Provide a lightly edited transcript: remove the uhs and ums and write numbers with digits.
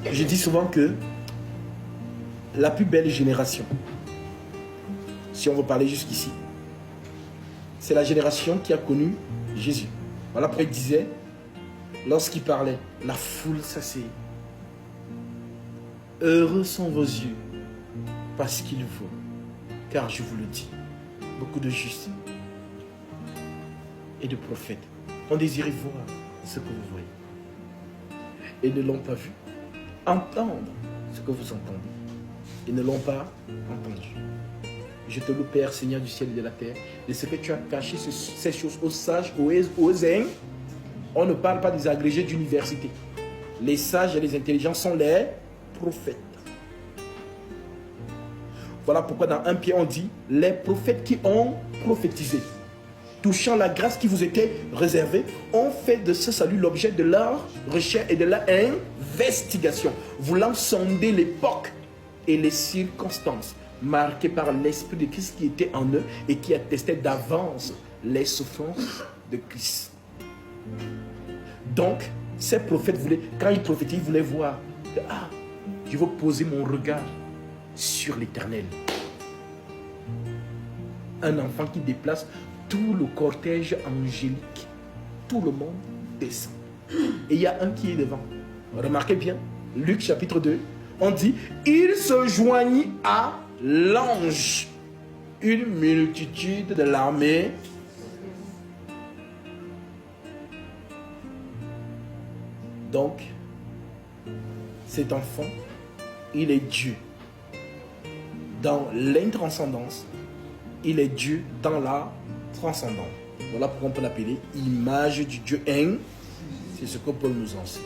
Je dis souvent que la plus belle génération, si on veut parler jusqu'ici, c'est la génération qui a connu Jésus. Voilà pourquoi il disait, lorsqu'il parlait, la foule s'asseyait. Heureux sont vos yeux, parce qu'ils voient. Car je vous le dis, beaucoup de justes et de prophètes ont désiré voir ce que vous voyez et ne l'ont pas vu. Entendre ce que vous entendez et ne l'ont pas entendu. Je te loue, Père, Seigneur du ciel et de la terre, de ce que tu as caché ces choses aux sages, aux zincs. On ne parle pas des agrégés d'université. Les sages et les intelligents sont les prophètes. Voilà pourquoi dans 1 Pierre on dit les prophètes qui ont prophétisé, touchant la grâce qui vous était réservée, ont fait de ce salut l'objet de leur recherche et de leur investigation, voulant sonder l'époque et les circonstances marquées par l'Esprit de Christ qui était en eux et qui attestait d'avance les souffrances de Christ. Donc, ces prophètes voulaient, quand ils prophétisaient, ils voulaient voir, je veux poser mon regard sur l'Éternel. Un enfant qui déplace tout le cortège angélique. Tout le monde descend. Et il y a un qui est devant. Remarquez bien, Luc chapitre 2, on dit, il se joignit à l'ange. Une multitude de l'armée. Donc, cet enfant, il est Dieu. Dans l'intranscendance, il est Dieu dans la transcendance. Voilà pourquoi on peut l'appeler image du Dieu un. C'est ce que Paul nous enseigne.